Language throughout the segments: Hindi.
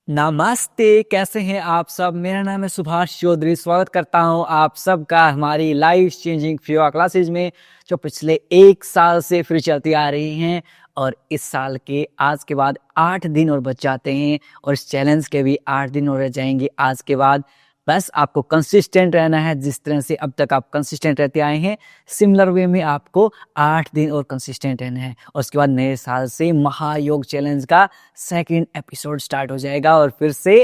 नमस्ते, कैसे हैं आप सब। मेरा नाम है सुभाष चौधरी। स्वागत करता हूं आप सबका हमारी life changing free yoga classes में, जो पिछले 1 साल से फ्री चलती आ रही हैं। और इस साल के आज के बाद 8 दिन और बच जाते हैं, और इस चैलेंज के भी 8 दिन और रह जाएंगे आज के बाद। बस आपको कंसिस्टेंट रहना है, जिस तरह से अब तक आप कंसिस्टेंट रहते आए हैं, सिमिलर वे में आपको 8 दिन और कंसिस्टेंट रहना है। और उसके बाद नए साल से महायोग चैलेंज का सेकंड एपिसोड स्टार्ट हो जाएगा, और फिर से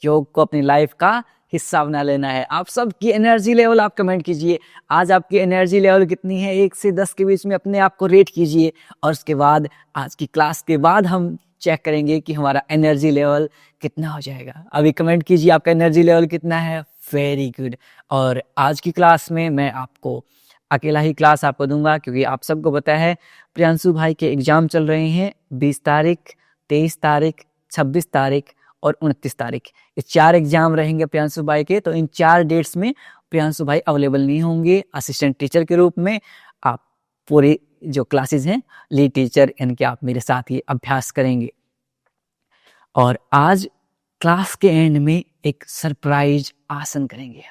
योग को अपनी लाइफ का हिस्सा बना लेना है। आप सबकी एनर्जी लेवल आप कमेंट कीजिए। आज आपकी एनर्जी लेवल कितनी है, 1 से 10 के बीच में अपने आप को रेट कीजिए। और उसके बाद आज की क्लास के बाद हम चेक करेंगे कि हमारा एनर्जी लेवल कितना हो जाएगा। अभी कमेंट कीजिए आपका एनर्जी लेवल कितना है। Very good. और आज की क्लास में मैं आपको अकेला ही क्लास आपको दूंगा, क्योंकि आप सबको पता है प्रियांशु भाई के एग्जाम चल रहे हैं। 20 तारीख, 23 तारीख, 26 तारीख और 29 तारीख, ये 4 एग्जाम रहेंगे प्रियांशु भाई के। तो इन 4 डेट्स में प्रियांशु भाई अवेलेबल नहीं होंगे असिस्टेंट टीचर के रूप में। आप पूरी जो क्लासेस हैं लीड टीचर, यानी कि आप मेरे साथ ही अभ्यास करेंगे। और आज क्लास के एंड में एक सरप्राइज आसन करेंगे।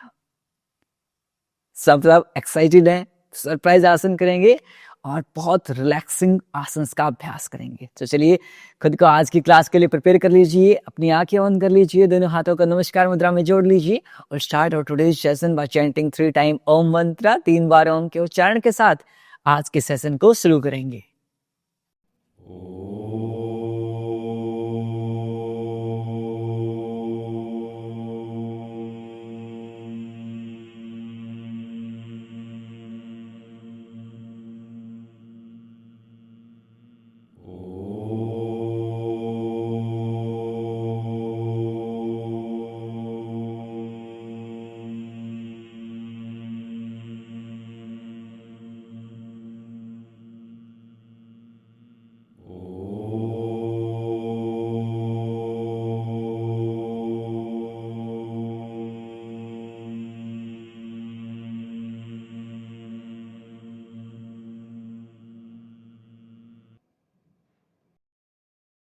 सब एक्साइटेड हैं, सरप्राइज आसन करेंगे और बहुत रिलैक्सिंग आसन का अभ्यास करेंगे। तो चलिए खुद को आज की क्लास के लिए प्रिपेयर कर लीजिए, अपनी आंखें बंद कर लीजिए, दोनों हाथों को नमस्कार मुद्रा में जोड़ लीजिए और स्टार्ट और today's session by chanting 3 time Om mantra. 3 बार ओम के उच्चारण के साथ आज के सेशन को शुरू करेंगे।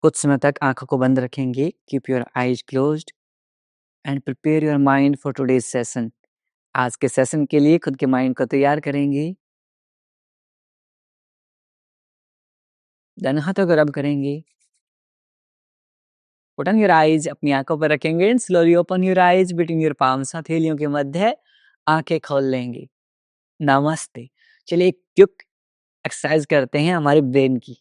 कुछ समय तक आंखों को बंद रखेंगे। Keep your eyes closed end prepare your mind for today's session. आज के सेशन के लिए खुद के माइंड को तैयार करेंगे। दोनों हाथों को रब करेंगे। पुट ऑन योर आईज, अपनी आंखों पर रखेंगे and slowly open your eyes between your palms. हथेलियों के मध्य आंखें खोल लेंगे। नमस्ते। चलिए एक क्विक एक्सरसाइज करते हैं हमारे ब्रेन की।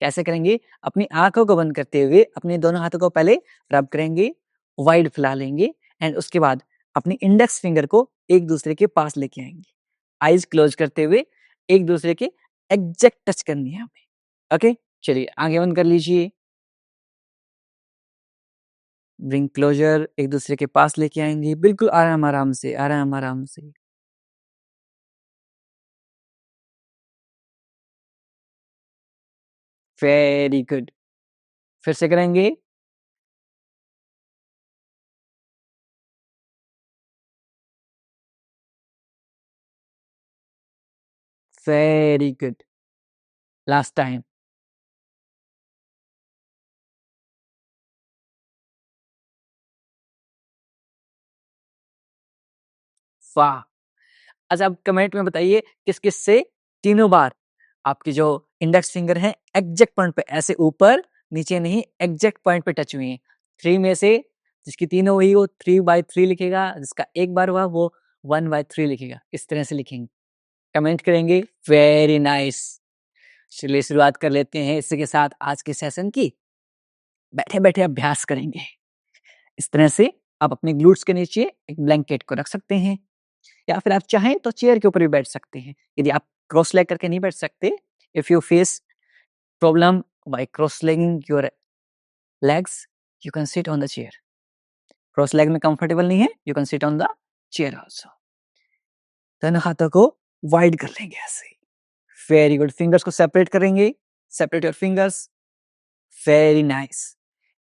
कैसे करेंगे? अपनी आंखों को बंद करते हुए अपने दोनों हाथों को पहले रब करेंगे, वाइड फैला लेंगे एंड उसके बाद अपनी इंडेक्स फिंगर को एक दूसरे के पास लेके आएंगे। आईज क्लोज करते हुए एक दूसरे के एग्जैक्ट टच करनी है हमें। ओके, चलिए आंखें बंद कर लीजिए। ब्रिंग क्लोजर, एक दूसरे के पास लेके आएंगे, बिल्कुल आराम आराम से, आराम आराम से। Very good. फिर से करेंगे। Very good. Last time. वाह। अच्छा, आप कमेंट में बताइए किस किस से तीनों बार आपकी जो इंडेक्स फिंगर है एग्जैक्ट पॉइंट पे, ऐसे ऊपर नीचे नहीं, एग्जैक्ट पॉइंट पे टच हुई है। 3 में से जिसकी तीनों हुई वो 3/3 लिखेगा, जिसका एक बार हुआ वो 1/3 लिखेगा। इस तरह से लिखेंगे, कमेंट करेंगे। Very nice. चलिए शुरुआत कर लेते हैं इसी के साथ आज के सेशन की। बैठे बैठे अभ्यास करेंगे। इस तरह से आप अपने ग्लूट्स के नीचे एक ब्लैंकेट को रख सकते हैं, या फिर आप चाहें तो चेयर के ऊपर भी बैठ सकते हैं। यदि आप क्रॉस लेग करके नहीं बैठ सकते, if you face problem by cross legging your legs, you can sit on the chair. Cross leg में कंफर्टेबल नहीं है, you can sit on the chair also. दोनों हाथों को वाइड कर लेंगे ऐसे। Very good. फिंगर्स को सेपरेट करेंगे। Separate your fingers. Very nice.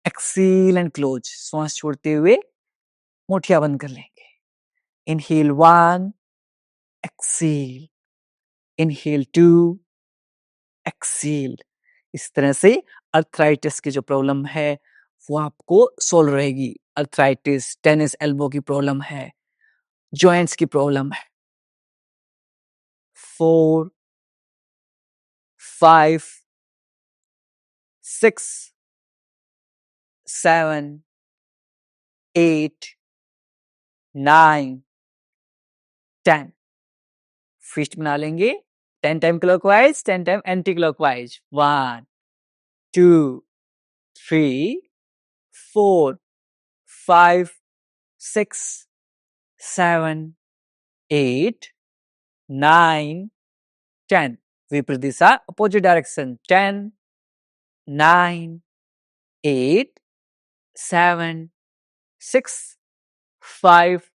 Exhale and close. श्वास छोड़ते हुए मुठिया बंद कर लेंगे। Inhale 1, exhale. Inhale 2, exhale. इस तरह से अर्थराइटिस की जो प्रॉब्लम है वो आपको सोल्व रहेगी। अर्थराइटिस, टेनिस एल्बो की प्रॉब्लम है, जॉइंट्स की प्रॉब्लम है। 4, 5, 6, 7, 8, 9, 10। फिस्ट बना लेंगे 10 time clockwise, 10 time anti clockwise. 1, 2, 3, 4, 5, 6, 7, 8, 9, 10। विपरीत दिशा, अपोजिट डायरेक्शन। 10, 9, 8, 7, 6, 5,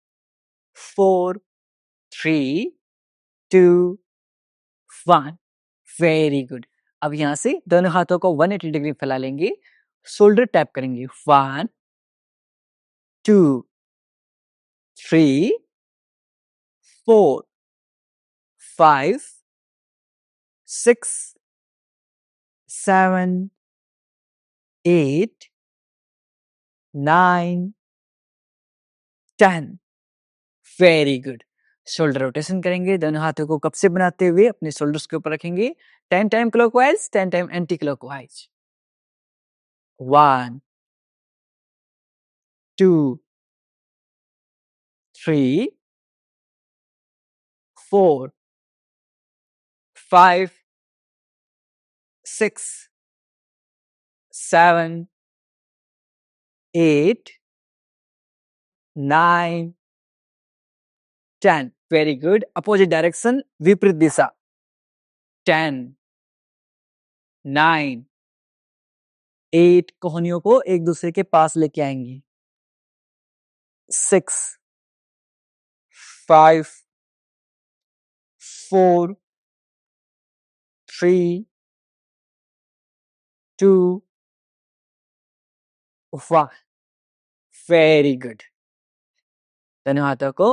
4, 3, 2, 1। Very good. अब यहां से दोनों हाथों को 180 डिग्री फैला लेंगे, शोल्डर टैप करेंगे। 1, 2, 3, 4, 5, 6, 7, 8, 9, 10। Very good. शोल्डर रोटेशन करेंगे, दोनों हाथों को कप से बनाते हुए अपने शोल्डर्स के ऊपर रखेंगे। 10 time clockwise, 10 time anti clockwise. 1, 2, 3, 4, 5, 6, 7, 8, 9, 10। Very good. Opposite direction, विपरीत दिशा। 10, 9, 8 कोहनियों को एक दूसरे के पास लेके आएंगे। 6, 5, 4, 3, 2, 1। Very good. दोनों हाथों को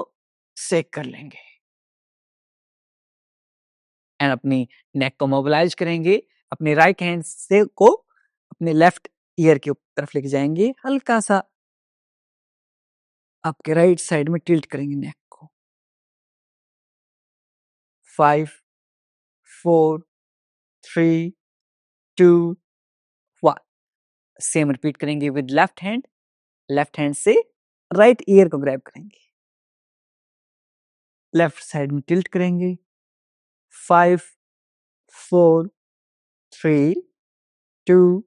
सेक कर लेंगे एंड अपनी नेक को मोबिलाइज करेंगे। अपने राइट हैंड से को अपने लेफ्ट ईयर की तरफ लेके जाएंगे, हल्का सा आपके राइट साइड में टिल्ट करेंगे नेक को। 5, 4, 3, 2, 1। सेम रिपीट करेंगे with left hand. Left hand से राइट ईयर को ग्रैब करेंगे, लेफ्ट साइड में टिल्ट करेंगे। 5, 4, 3, 2,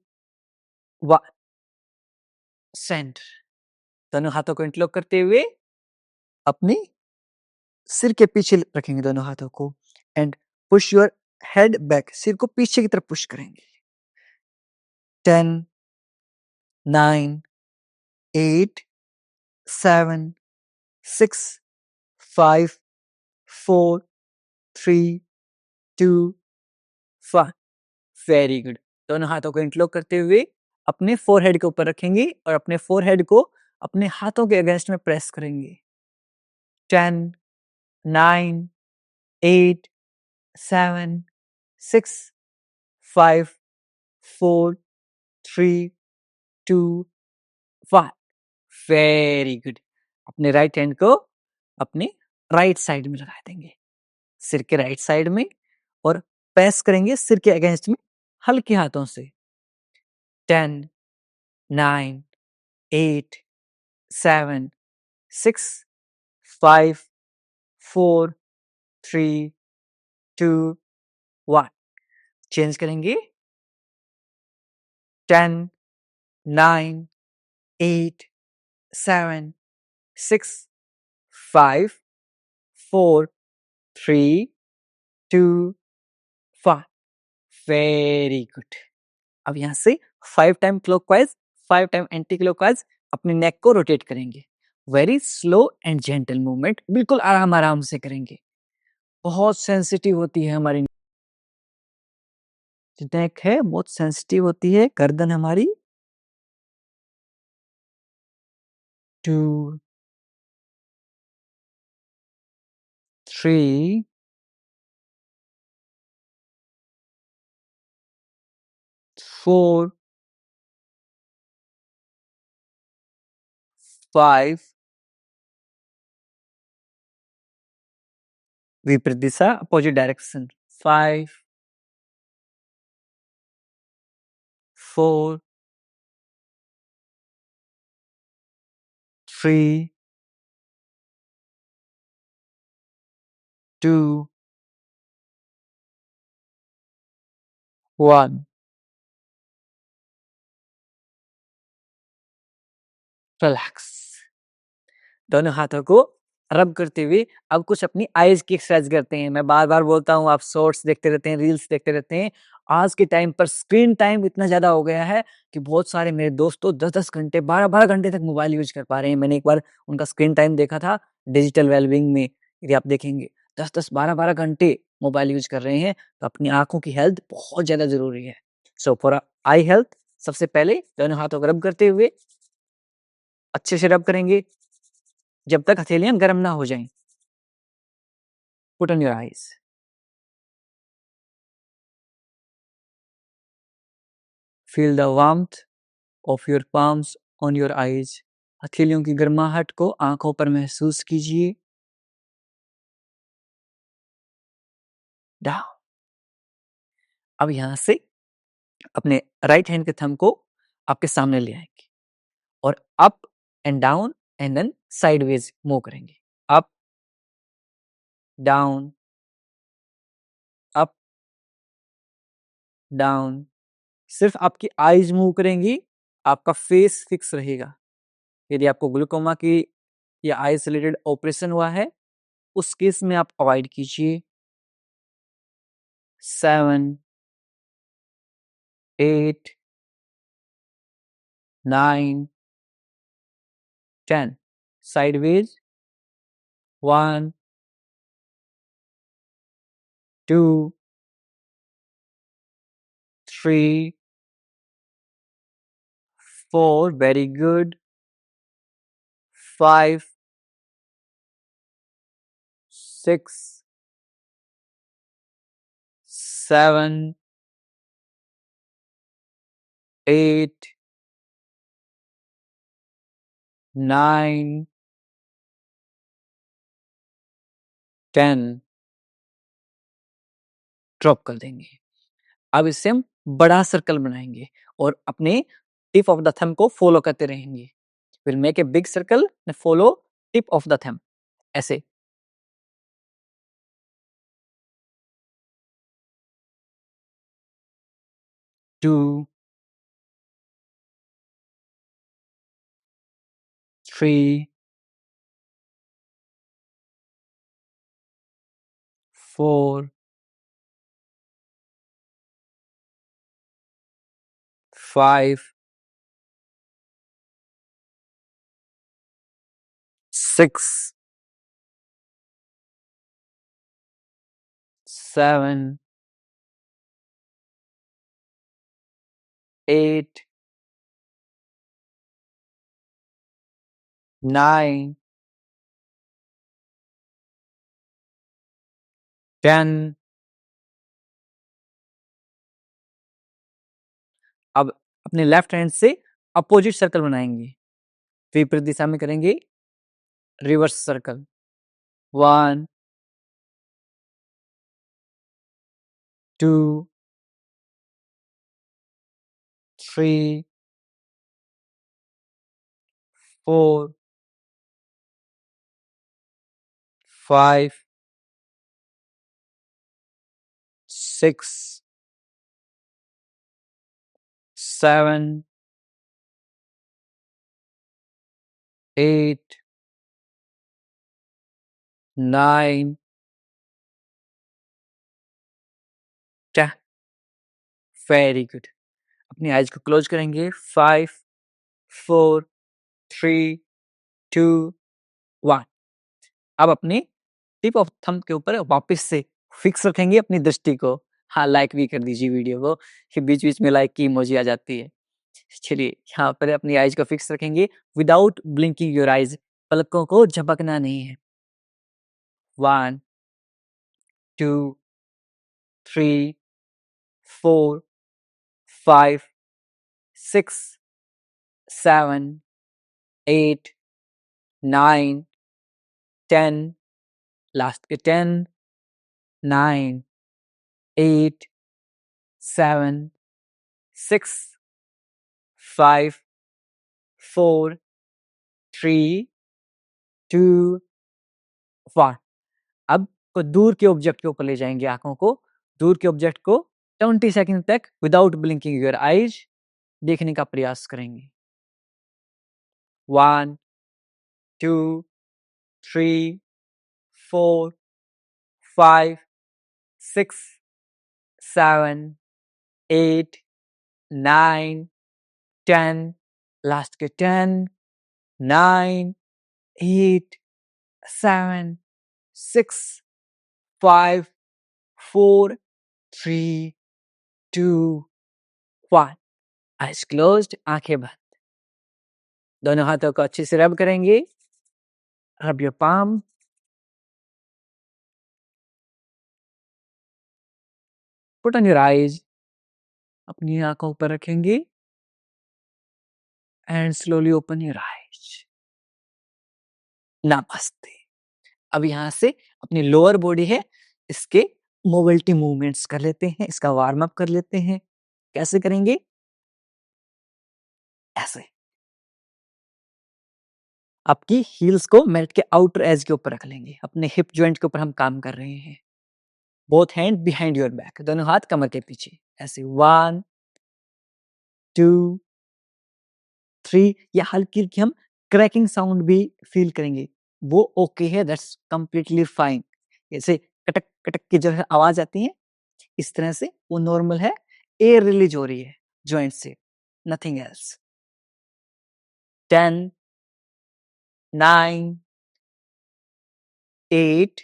1। सेंटर। दोनों हाथों को इंटरलॉक करते हुए अपनी सिर के पीछे रखेंगे दोनों हाथों को and push your head back. सिर को पीछे की तरफ पुश करेंगे। 10, 9, 8, 7, 6, 5, 4, 3, 2, 1। Very good. दोनों हाथों को इंटरलॉक करते हुए अपने फोरहेड के ऊपर रखेंगे और अपने फोरहेड को अपने हाथों के अगेंस्ट में प्रेस करेंगे। 10, 9, 8, 7, 6, 5, 4, 3, 2, 1। Very good. अपने राइट हैंड को अपने राइट साइड में लगा देंगे, सिर के राइट साइड में, और प्रेस करेंगे सिर के अगेंस्ट में हल्के हाथों से। 10, 9, 8, 7, 6, 5, 4, 3, 2, 1। चेंज करेंगे। 10, 9, 8, 7, 6, 5, 4, 3, 2, 1। Very good. अब यहां से 5 time clockwise, 5 time anti clockwise अपने नेक को रोटेट करेंगे। Very slow and gentle movement, बिल्कुल आराम आराम से करेंगे। बहुत सेंसिटिव होती है हमारी नेक, है बहुत सेंसिटिव होती है गर्दन हमारी। 2, 3, 4, 5, विपरीत दिशा, अपोजिट डायरेक्शन, 5, 4, 3, 2, 1, रिलैक्स। दोनों हाथों को रब करते हुए अब कुछ अपनी आईज की एक्सरसाइज करते हैं। मैं बार बार बोलता हूँ, आप शॉर्ट्स देखते रहते हैं, रील्स देखते रहते हैं। आज के टाइम पर स्क्रीन टाइम इतना ज्यादा हो गया है कि बहुत सारे मेरे दोस्तों 10-10 घंटे 12-12 घंटे तक मोबाइल यूज कर पा रहे हैं। मैंने एक बार उनका स्क्रीन टाइम देखा था डिजिटल वेलबिंग में। यदि आप देखेंगे 10-10 12-12 घंटे मोबाइल यूज कर रहे हैं तो अपनी आंखों की हेल्थ बहुत ज्यादा जरूरी है। सो फॉर आई हेल्थ सबसे पहले दोनों हाथों को रब करते हुए अच्छे से रब करेंगे जब तक हथेलियां गर्म ना हो जाएं। Put on your eyes. Feel the warmth of your palms on your eyes. हथेलियों की गर्माहट को आंखों पर महसूस कीजिए। डाउन। अब यहां से अपने राइट हैंड के थंब को आपके सामने ले आएंगे और up and down and then sideways move करेंगे। Up, down, up, down. सिर्फ आपकी आईज मूव करेंगी, आपका फेस फिक्स रहेगा। यदि आपको ग्लूकोमा की या आई से रिलेटेड ऑपरेशन हुआ है उस केस में आप अवॉइड कीजिए। 7, 8, 9, 10. Sideways. 1, 2, 3, 4. Very good. 5, 6, 7, 8, 9, 10. ड्रॉप कर देंगे। अब इससे हम बड़ा सर्कल बनाएंगे और अपने टिप ऑफ द थंब को फॉलो करते रहेंगे। Will make a big circle and follow tip of the thumb. ऐसे 2, 3, 4, 5, 6, 7, 8, 9, 10. अब अपने लेफ्ट हैंड से अपोजिट सर्कल बनाएंगे। विपरीत दिशा में करेंगे रिवर्स सर्कल। 1, 2, 3, 4, 5, 6, 7, 8, 9, 10. Very good. अपनी आइज को क्लोज करेंगे। 5, 4, 3, 2, 1. अब अपनी टिप ऑफ थंब के ऊपर वापस से फिक्स रखेंगे अपनी दृष्टि को। हाँ, लाइक भी कर दीजिए वीडियो को, कि बीच बीच में लाइक की इमोजी आ जाती है। चलिए यहाँ पर अपनी आइज को फिक्स रखेंगे विदाउट ब्लिंकिंग योर आइज। पलकों को झपकना नहीं है। 1, 2, 3, 4, 5, 6, 7, 8, 9, 10, लास्ट के 10, 9, 8, 7, 6, 5, 4, 3, 2, 1। अब को दूर के ऑब्जेक्ट के ऊपर ले जाएंगे आंखों को, दूर के ऑब्जेक्ट को 20 सेकंड तक विदाउट ब्लिंकिंग योर आईज देखने का प्रयास करेंगे। 1, 2, 3, 4, 5, 6, 7, 8, 9, 10, लास्ट के 10, 9, 8, 7, 6, 5, 4, 3, 2, 1। आइज क्लोज्ड, आंखें बंद। दोनों हाथों को अच्छे से रब करेंगे। Rub your palm. Put on your eyes. अपनी आंखों पर रखेंगे and slowly open your eyes. नमस्ते। अब यहां से अपनी लोअर बॉडी है, इसके मोबिलिटी मूवमेंट्स कर लेते हैं, इसका वार्म अप कर लेते हैं। कैसे करेंगे? ऐसे। आपकी हील्स को मैट के आउटर एज के ऊपर रख लेंगे। अपने हिप जॉइंट के ऊपर हम काम कर रहे हैं। Both hand behind your back, दोनों हाथ कमर के पीछे। ऐसे 1, 2, 3। या हल्की हल्की हम क्रैकिंग साउंड भी फील करेंगे, वो ओके है, दैट्स कंप्लीटली फाइन। जैसे कटक कटक की जो है आवाज आती है, इस तरह से वो नॉर्मल है, एयर रिलीज हो रही है जॉइंट से, nothing else. 10, 9, 8,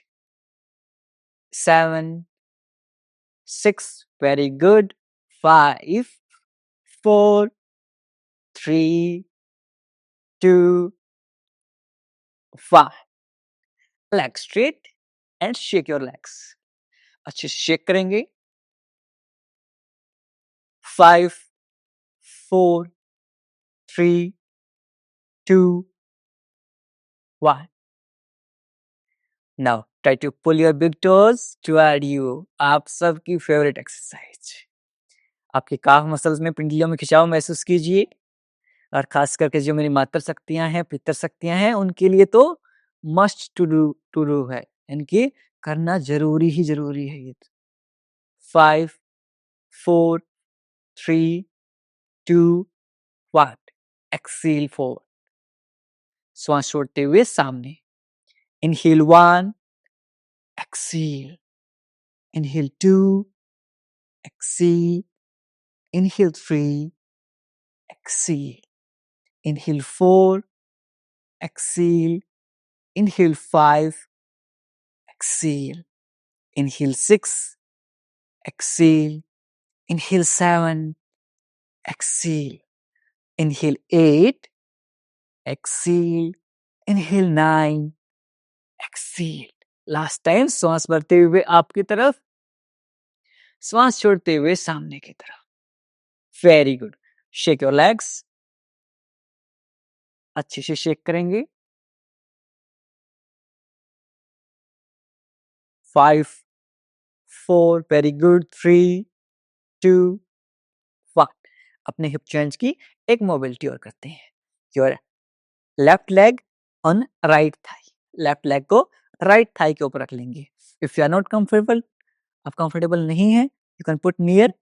7, 6, very good, 5, 4, 3, 2, 1। Legs straight and shake your legs। अच्छे से शेक करेंगे। 5, 4, 3, 2, 1। Now try to pull your big toes toward you। आप सबकी फेवरेट एक्सरसाइज। आपके काफ मसल्स में, पिंडलियों में खिंचाव महसूस कीजिए, और खास करके जो मेरी मातृ शक्तियां हैं, पितर शक्तियां हैं, उनके लिए तो मस्ट टू डू है, इनकी करना जरूरी ही जरूरी है ये। 5, 4, 3, 2, 1। Exhale forward. श्वास छोड़ते हुए सामने। Inhale 1, exhale, inhale 2, exhale, inhale 3, exhale, inhale 4, exhale, inhale 5, exhale, inhale 6, exhale, inhale 7, exhale, inhale 8, exhale, inhale 9, exhale। Last time श्वास भरते हुए आपकी तरफ, श्वास छोड़ते हुए सामने की तरफ। Very good. Shake your legs. अच्छे से शेक करेंगे। 5, 4, वेरी गुड, 3, 2, 1। अपने हिप जॉइंट्स की एक मोबिलिटी और करते हैं। Your left leg on right thigh. Left leg को राइट थाई के ऊपर रख लेंगे। If you are not comfortable, आप कंफर्टेबल नहीं है, you can put near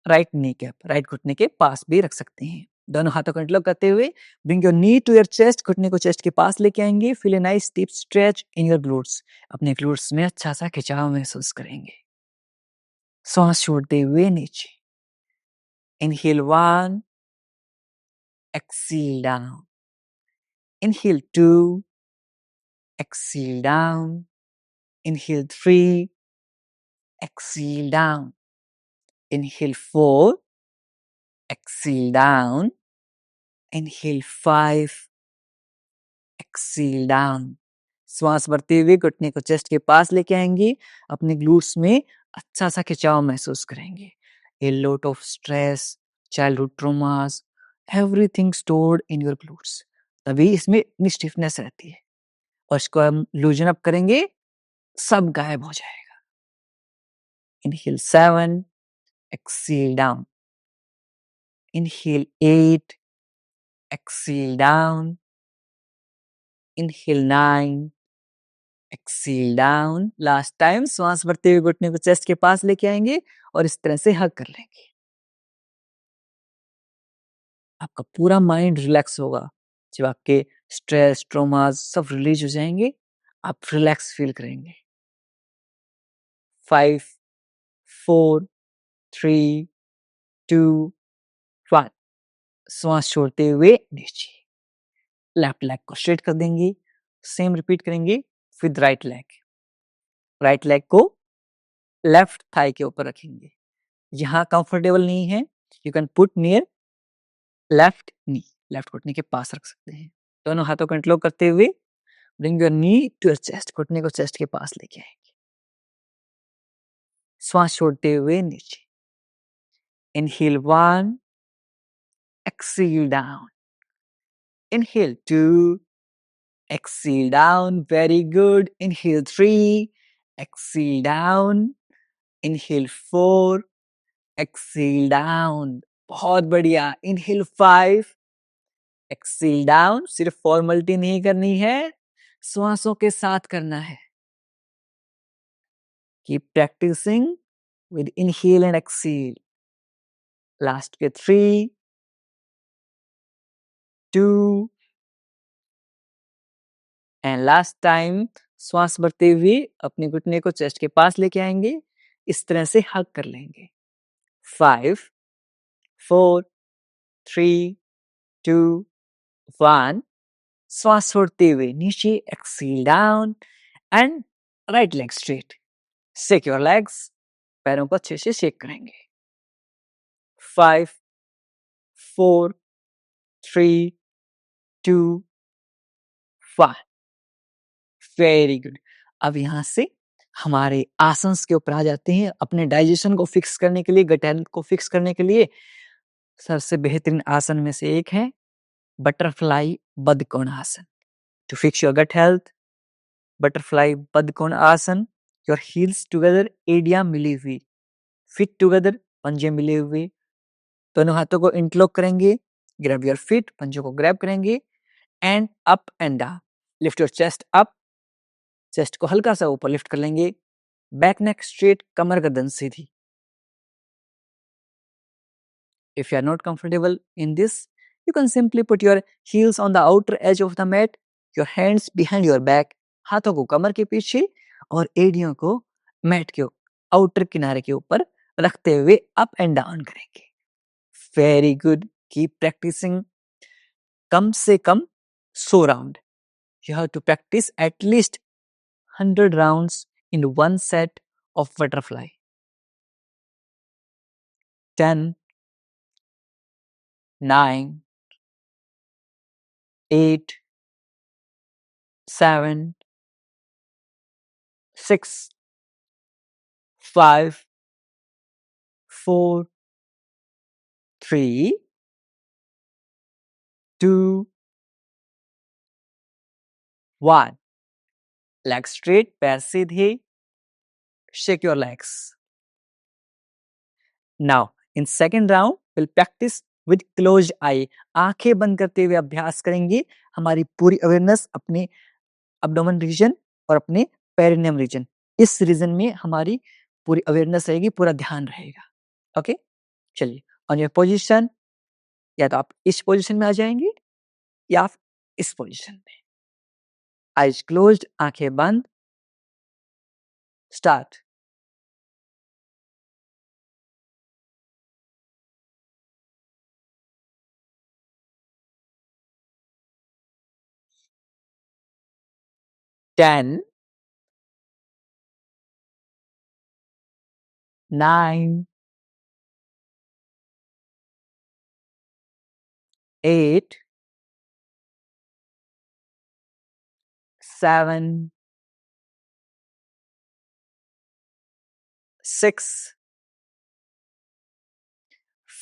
right knee cap, right घुटने के पास भी रख सकते हैं। दोनों हाथों को इंटरलॉक करते हुए bring your knee to your chest, घुटने को चेस्ट के पास लेके आएंगे। Feel a nice deep stretch in your glutes. अपने ग्लूट्स में अच्छा सा खिंचाव महसूस करेंगे। सांस छोड़ते हुए नीचे। Inhale 1, exhale down, inhale 2, exhale down, inhale 3, exhale down, inhale 4, exhale down, inhale 5, exhale down। श्वास भरते हुए घुटने को चेस्ट के पास लेके आएंगे। अपने ग्लूट्स में अच्छा सा खिंचाव महसूस करेंगे। A lot of stress, childhood traumas, everything stored in your glutes। तभी इसमें इतनी स्टिफनेस रहती है। और इसको हम लूजन अप करेंगे, सब गायब हो जाएगा। Inhale 7, exhale down. Inhale 8, exhale down. Inhale 9, exhale down. Last time श्वास भरते हुए घुटने को चेस्ट के पास लेके आएंगे और इस तरह से हग कर लेंगे। आपका पूरा माइंड रिलैक्स होगा। जब आपके स्ट्रेस, ट्रॉमास सब रिलीज हो जाएंगे, आप रिलैक्स फील करेंगे। 5, 4, 3, 2, 1। श्वास छोड़ते हुए नीचे। लेफ्ट लेग को स्ट्रेट कर देंगे। सेम रिपीट करेंगे with right leg. Right leg को लेफ्ट थाई के ऊपर रखेंगे। यहाँ कंफर्टेबल नहीं है, you can put near left knee, left घुटने के पास रख सकते हैं। दोनों हाथों को इंटरलॉक करते हुए bring your knee to your chest, घुटने को चेस्ट के पास लेके आएंगे। श्वास छोड़ते हुए नीचे। Inhale 1, exhale down. Inhale 2, exhale down. Very good. Inhale 3, exhale down. Inhale 4, exhale down. बहुत बढ़िया। Inhale 5, exhale down. सिर्फ फॉर्मेलिटी नहीं करनी है, श्वासों के साथ करना है। Keep practicing with inhale and exhale. Last के 3, 2 एंड लास्ट टाइम श्वास भरते हुए अपने घुटने को चेस्ट के पास लेके आएंगे, इस तरह से हग कर लेंगे। 5, 4, 3, 2, 1। श्वास छोड़ते हुए नीचे, exhale down and right leg straight. Shake your legs, पैरों को अच्छे से शेक करेंगे। 5, 4, 3, 2, 1। Very good. अब यहाँ से हमारे आसन्स के ऊपर आ जाते हैं। अपने डाइजेशन को फिक्स करने के लिए, गट हेल्थ को फिक्स करने के लिए सबसे बेहतरीन आसन में से एक है butterfly Baddhakona asana. To fix your gut health, butterfly Baddhakona asana. Your heels together, एडियां मिली हुई, फिट टुगेदर, पंजे मिले हुए। दोनों हाथों को इंटरलॉक करेंगे। ग्रैब योर फीट, पंजों को ग्रैब करेंगे and up and down. Lift your chest up, chest को हल्का सा ऊपर लिफ्ट कर लेंगे। बैक नेक स्ट्रेट, कमर गर्दन सीधी। If you are not comfortable in this, you can simply put your heels on the outer edge of the mat, your hands behind your back, हाथों को कमर के पीछे और एड़ियों को मैट के आउटर किनारे के ऊपर रखते हुए अप एंड डाउन करेंगे। Very good, keep practising. कम से कम 100 round. You have to practice at least 100 rounds in one set of butterfly. 10, 9, 8, 7, 6, 5, 4, 3, 2, 1. Legs straight, पैर सीधे. Shake your legs. Now, in second round, we'll practice with closed eye. आंखें बंद करते हुए अभ्यास करेंगे। हमारी पूरी अवेयरनेस अपने abdomen region और अपने पेरिनियम रीजन, इस रीजन में हमारी पूरी अवेयरनेस रहेगी, पूरा ध्यान रहेगा। ओके, चलिए ऑन योर पोजीशन, या तो आप इस पोजीशन में आ जाएंगे या आप इस पोजीशन में। आइज क्लोज्ड, आंखें बंद। स्टार्ट। टेन, 9, 8, 7, 6,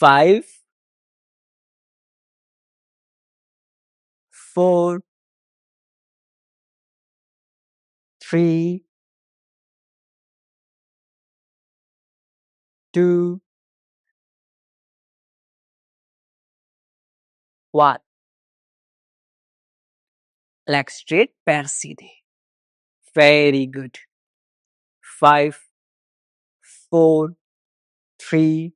5, 4, 3, 2, 1. लेग स्ट्रेट, पैर सीधे. Very good. 5, 4, 3,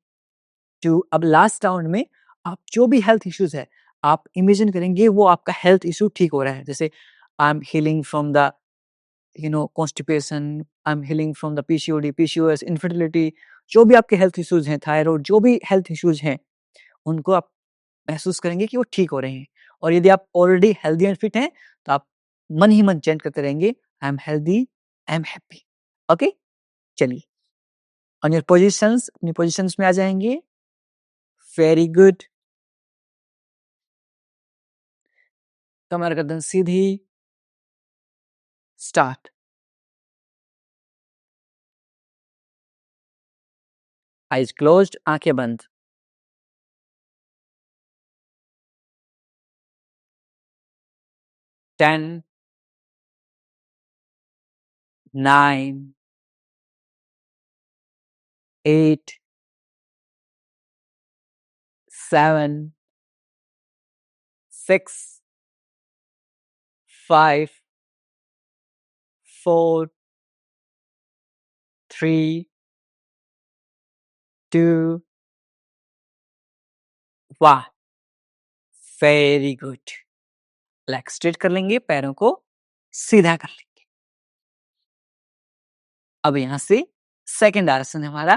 2. अब लास्ट राउंड में आप जो भी हेल्थ इश्यूज है, आप इमेजिन करेंगे वो आपका हेल्थ इशू ठीक हो रहा है. जैसे I am healing from the constipation, I am healing from the PCOD, PCOS, infertility. जो भी आपके हेल्थ इश्यूज हैं, थायराइड, जो भी हेल्थ इश्यूज हैं, उनको आप महसूस करेंगे कि वो ठीक हो रहे हैं. और यदि आप ऑलरेडी हेल्दी एंड फिट हैं, तो आप मन ही मन चैंट करते रहेंगे, I am healthy, I am happy. Okay, चलिए ऑन योर पोजिशंस, अपनी पोजिशंस में आ जाएंगे. Very good. कमर गर्दन सीधी. स्टार्ट. आइज क्लोज्ड, आंखें बंद. 10, 9, 8, 7, 6, 5, 4, 3, 2, 1. Very good. लेग स्ट्रेट कर लेंगे, पैरों को सीधा कर लेंगे. अब यहां से सेकंड आसन हमारा,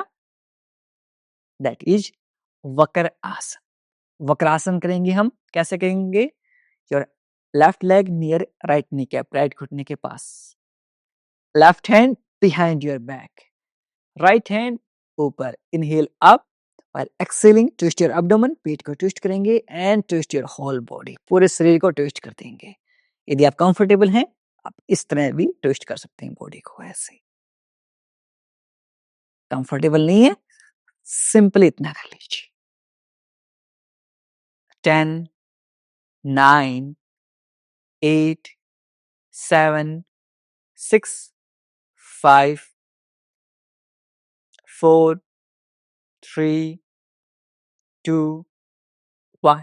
दैट इज वक्र आसन. वक्रासन करेंगे हम. कैसे करेंगे? Your left leg near right knee cap, right घुटने के पास. Left hand behind your back, right hand ऊपर. Inhale up while exhaling, twist your abdomen, पेट को ट्विस्ट करेंगे and twist your whole body, पूरे शरीर को ट्विस्ट कर देंगे. यदि आप कंफर्टेबल हैं, आप इस तरह भी ट्विस्ट कर सकते हैं बॉडी को. ऐसे कंफर्टेबल नहीं है, सिंपली इतना कर लीजिए. 10, 9, 8, 7, 6, 5, 4, 3, 2, 1.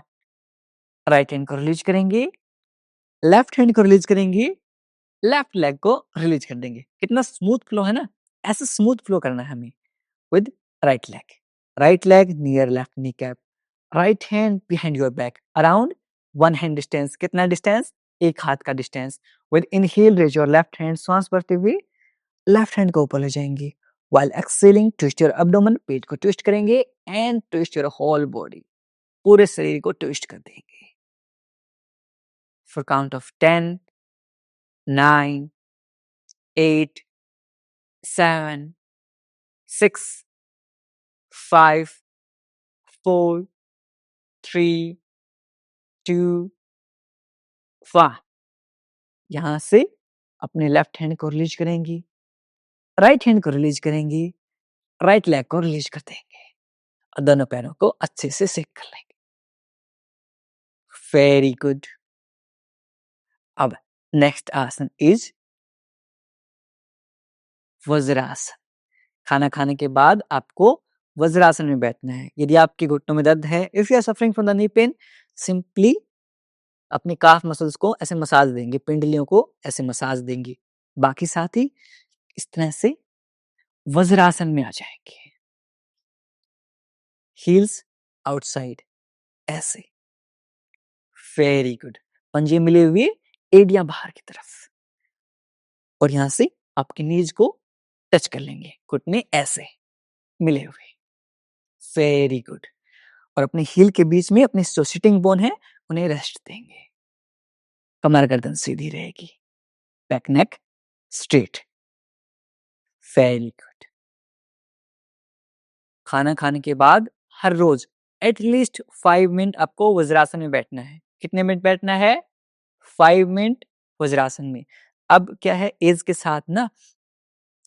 राइट हैंड को रिलीज करेंगे, लेफ्ट हैंड को रिलीज करेंगे, लेफ्ट लेग को रिलीज कर देंगे. कितना स्मूथ फ्लो है ना. ऐसे स्मूथ फ्लो करना है हमें with right leg. Right leg near left knee cap, right hand behind your back, around 1 hand distance. कितना डिस्टेंस? एक हाथ का distance. With inhale raise your left hand, सांस भरते हुए लेफ्ट हैंड को ऊपर ले जाएंगे. while exhaling, twist your abdomen, पेट को ट्विस्ट करेंगे and twist your whole body, पूरे शरीर को ट्विस्ट कर देंगे. For count of 10, 9, 8, 7, 6, 5, 4, 3, 2, 1. यहां से अपने लेफ्ट हैंड को रिलीज करेंगी, राइट हैंड को रिलीज करेंगी, राइट लेग को रिलीज कर देंगे और दोनों पैरों को अच्छे से सेक कर लेंगे. Very good. अब नेक्स्ट आसन इज वज्रासन. खाना खाने के बाद आपको वज्रासन में बैठना है. यदि आपके घुटनों में दर्द है, if you are suffering from the knee pain, simply अपने काफ मसल्स को ऐसे मसाज देंगे, पिंडलियों को ऐसे मसाज देंगे. बाकी साथ ही इस तरह से वज्रासन में आ जाएंगे. हील्स आउटसाइड, ऐसे. Very good. पंजे मिले हुए, एडियां बाहर की तरफ, और यहां से आपके नीज को टच कर लेंगे, घुटने ऐसे मिले हुए. Very good. और अपने हील के बीच में अपने जो सिटिंग बोन है उन्हें रेस्ट देंगे. कमर गर्दन सीधी रहेगी, back neck straight. Very good. खाना खाने के बाद हर रोज एटलीस्ट 5 मिनट आपको वज्रासन में बैठना है. कितने मिनट बैठना है? 5 मिनट वज्रासन में. अब क्या है, एज के साथ ना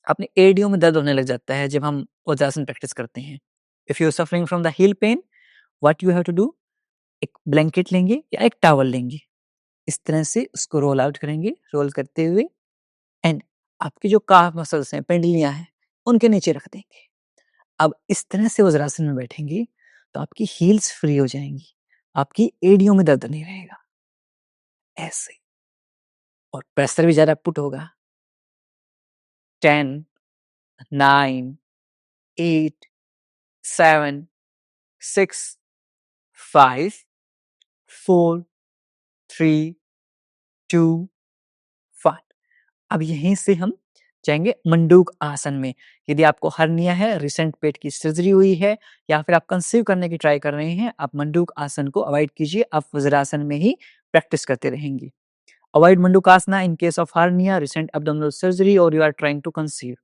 अपने एडियो में दर्द होने लग जाता है जब हम वज्रासन प्रैक्टिस करते हैं. If you are suffering from the heel pain, what you have to do, एक ब्लैंकेट लेंगे या एक टॉवल लेंगे, इस तरह से उसको रोल आउट करेंगे, रोल करते हुए एंड आपकी जो काफ मसल्स हैं, पेंडलियां हैं, उनके नीचे रख देंगे। अब इस तरह से वज्रासन में बैठेंगी तो आपकी हील्स फ्री हो जाएंगी, आपकी एड़ियों में दर्द नहीं रहेगा, ऐसे। और प्रेशर भी ज्यादा पुट होगा। 10, 9, 8, 7, 6, 5, 4, 3, 2, 1। अब यहीं से हम जाएंगे मंडूक आसन में। यदि आपको हर्निया है, रिसेंट पेट की सर्जरी हुई है, या फिर आप कंसीव करने की ट्राई कर रहे हैं, आप मंडूक आसन को अवॉइड कीजिए, आप वज्रासन में ही प्रैक्टिस करते रहेंगे। Avoid Mandukasana in case of hernia, recent abdominal surgery और you are trying to conceive,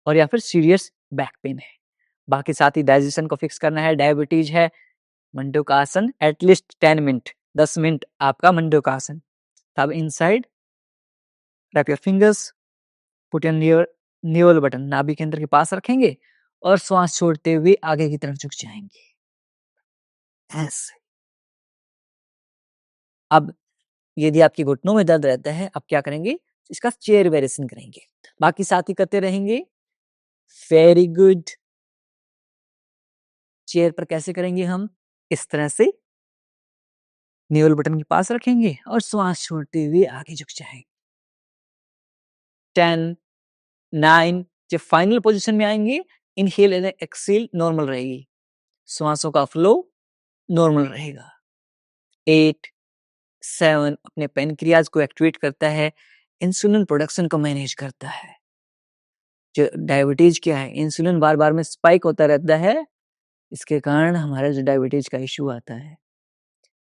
और या फिर सीरियस बैक पेन है। बाकी साथ ही डाइजेशन को फिक्स करना है, डायबिटीज है, मंडूकासन एटलीस्ट 10 मिनट, 10 मिनट आपका मंडूकासन। तब inside wrap your fingers, put your navel button नाभि केंद्र के पास रखेंगे और श्वास छोड़ते हुए आगे की तरफ झुक जाएंगे, ऐसे। अब यदि आपके घुटनों में दर्द रहता है, आप क्या करेंगे, इसका चेयर वेरिएशन करेंगे, बाकी साथ ही करते रहेंगे। Very good. चेयर पर कैसे करेंगे हम, इस तरह से न्यूरल बटन के पास रखेंगे और श्वास छोड़ते हुए आगे झुक जाएंगे। 10, 9, जब फाइनल पोजीशन में आएंगे, इनहेल एंड एक्सहेल नॉर्मल रहेगी, श्वासों का फ्लो नॉर्मल रहेगा। 8, 7 अपने पेनक्रियाज को एक्टिवेट करता है, इंसुलिन प्रोडक्शन को मैनेज करता है। जो डायबिटीज क्या है, इंसुलिन बार बार में स्पाइक होता रहता है, इसके कारण हमारा जो डायबिटीज का इश्यू आता है।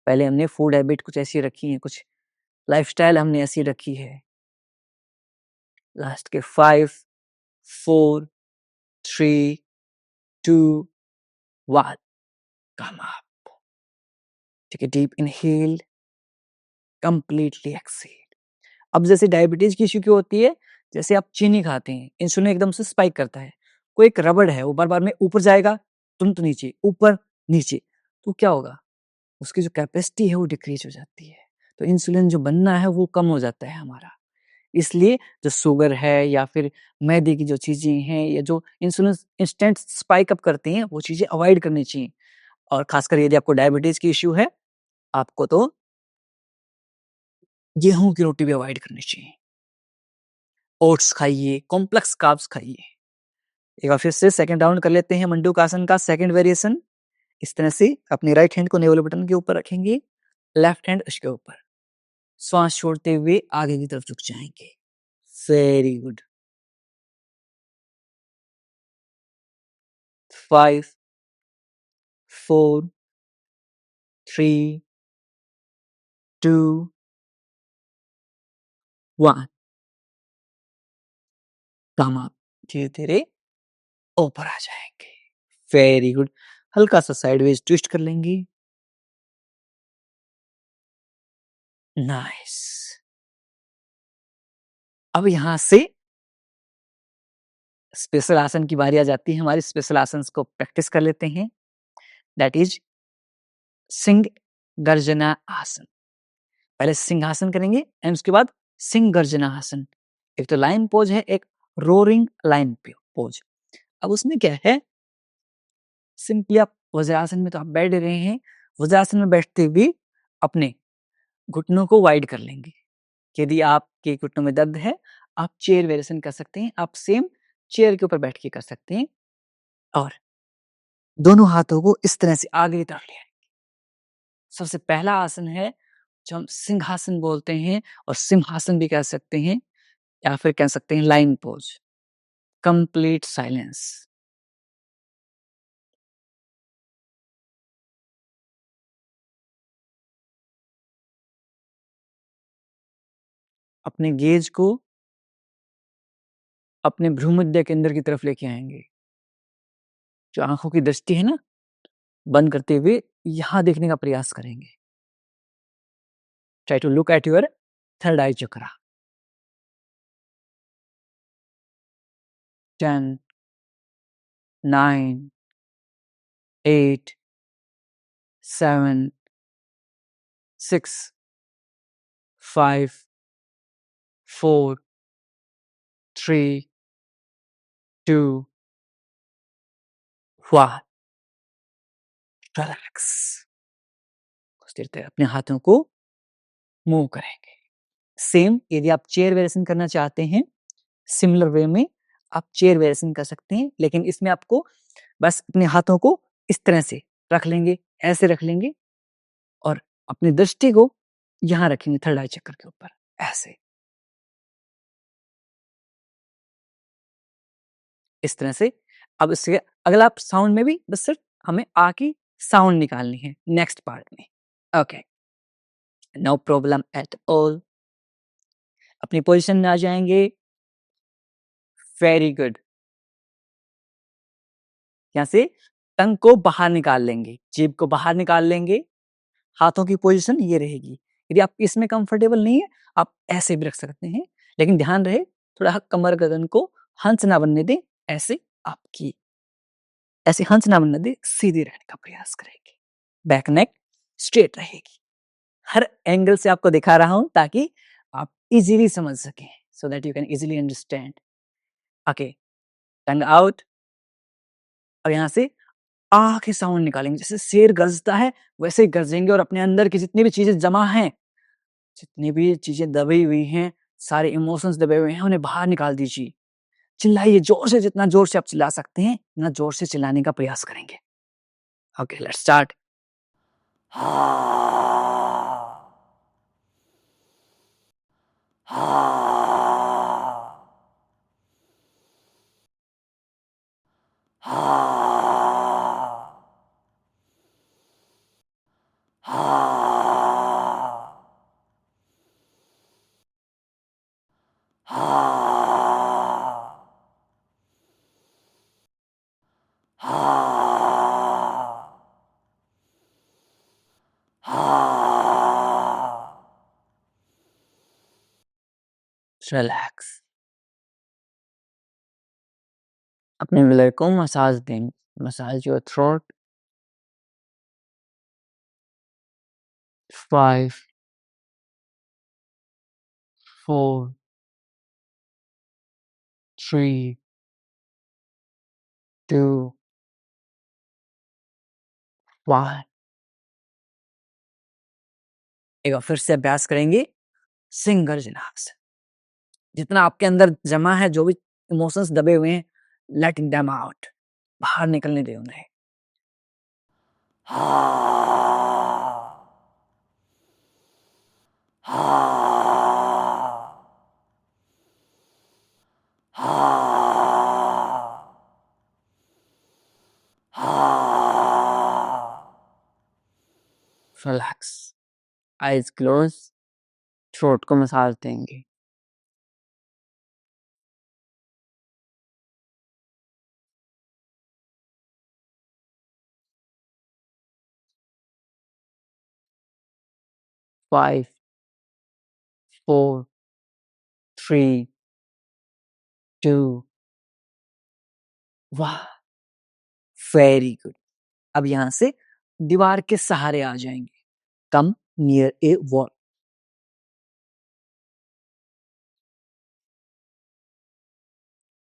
पहले हमने फूड हैबिट कुछ ऐसी रखी है, कुछ लाइफस्टाइल हमने ऐसी रखी है। लास्ट के 5, 4, 3, 2, 1, कम अप। ठीक है, डीप इनहेल, कंप्लीटली एक्सहेल। अब जैसे डायबिटीज की इश्यू क्यों होती है, जैसे आप चीनी खाते हैं, इंसुलिन एकदम से स्पाइक करता है, कोई एक रबड़ है वो बार बार में ऊपर जाएगा, तुरंत नीचे, ऊपर नीचे, तो क्या होगा, उसकी जो कैपेसिटी है वो डिक्रीज हो जाती है, तो इंसुलिन जो बनना है वो कम हो जाता है हमारा। इसलिए जो शुगर है या फिर मैदे की जो चीजें हैं, या जो इंसुलिन इंस्टेंट स्पाइक अप करती हैं, वो चीजें अवॉइड करनी चाहिए। और खासकर यदि आपको डायबिटीज की इश्यू है, आपको तो गेहूं की रोटी भी अवॉइड करनी चाहिए। ओट्स खाइए, कॉम्प्लेक्स कार्ब्स खाइए। एक बार फिर से सेकंड राउंड कर लेते हैं मंडूकासन का सेकंड वेरिएशन। इस तरह से अपने राइट हैंड को नेवल बटन के ऊपर रखेंगे, लेफ्ट हैंड उसके ऊपर, श्वास छोड़ते हुए आगे की तरफ झुक जाएंगे। Very good. 5, 4, 3, 2, 1, come up. धीरे धीरे ऊपर आ जाएंगे। Very good. हल्का सा साइडवेज ट्विस्ट कर लेंगे। नाइस। अब यहां से स्पेशल आसन की बारी आ जाती है, हमारी स्पेशल आसन को प्रैक्टिस कर लेते हैं। दैट इज सिंह गर्जना आसन। पहले सिंहासन करेंगे एंड उसके बाद सिंह गर्जना आसन। एक तो लाइन पोज है, एक रोरिंग लाइन पोज। अब उसमें क्या है, सिंपली आप वज्रासन में तो आप बैठ रहे हैं, वज्रासन में बैठते हुए अपने घुटनों को वाइड कर लेंगे। यदि आपके घुटनों में दर्द है, आप चेयर वेरिएशन कर सकते हैं, आप सेम चेयर के ऊपर बैठ के कर सकते हैं, और दोनों हाथों को इस तरह से आगे की तरफ ले आएंगे। सबसे पहला आसन है जो हम सिंहासन बोलते हैं, और सिंहासन भी कह सकते हैं, या फिर कह सकते हैं लाइन पोज। Complete silence. अपने गेज को अपने भ्रूमध्य केंद्र की तरफ लेके आएंगे। जो आंखों की दृष्टि है ना, बंद करते हुए यहां देखने का प्रयास करेंगे। Try to look at your third eye chakra. 10, 9, 8, 7, 6, 5, 4, 3, 2, 1, relax. कुछ देर तक अपने हाथों को मूव करेंगे। सेम यदि आप चेयर वेरिएशन करना चाहते हैं, सिमिलर वे में आप चेयर वेरिएशन कर सकते हैं, लेकिन इसमें आपको बस अपने हाथों को इस तरह से रख लेंगे, ऐसे रख लेंगे और अपनी दृष्टि को यहाँ रखेंगे थर्ड आई चक्र के ऊपर, ऐसे। इस तरह से। अब इससे अगला आप साउंड में भी बस सिर्फ हमें आ की साउंड निकालनी है नेक्स्ट पार्ट में। Okay, no problem at all. अपनी पोजीशन में आ जाएंगे। Very good. यहाँ से टंग को बाहर निकाल लेंगे, जीभ को बाहर निकाल लेंगे। हाथों की पोजीशन ये रहेगी। यदि आप इसमें कंफर्टेबल नहीं है, आप ऐसे भी रख सकते हैं, लेकिन ध्यान रहे थोड़ा कमर गर्दन को हंस ना बनने दें। ऐसे आपकी ऐसे हंस ना बनने दें, सीधी रहने का प्रयास करेंगे। बैक नेक स्ट्रेट रहेगी। हर एंगल से आपको दिखा रहा हूं ताकि आप इजीली समझ सकें, so that you can easily understand. Okay, tongue out और यहां से आ के साउंड निकालेंगे। जैसे शेर गरजता है वैसे ही गरजेंगे और अपने अंदर की जितनी भी चीजें जमा हैं, जितनी भी चीजें दबी हुई हैं, सारे इमोशंस दबे हुए हैं, उन्हें बाहर निकाल दीजिए। चिल्लाइए जोर से, जितना जोर से आप चिल्ला सकते हैं उतना जोर से चिल्लाने का प्रयास करेंगे। Okay, let's start. रिलैक्स। अपने मिलर को मसाज दें। Massage your throat. 5, 4, 3, 2, 1। एक बार फिर से अभ्यास करेंगे सिंगल जिनास। जितना आपके अंदर जमा है, जो भी इमोशंस दबे हुए हैं, लेटिंग देम आउट, बाहर निकलने दें उन्हें। Relax, eyes close. थ्रोट को मसाज देंगे। 5, 4, 3, 2, 1। Very good. अब यहां से दीवार के सहारे आ जाएंगे। कम नियर ए वॉल।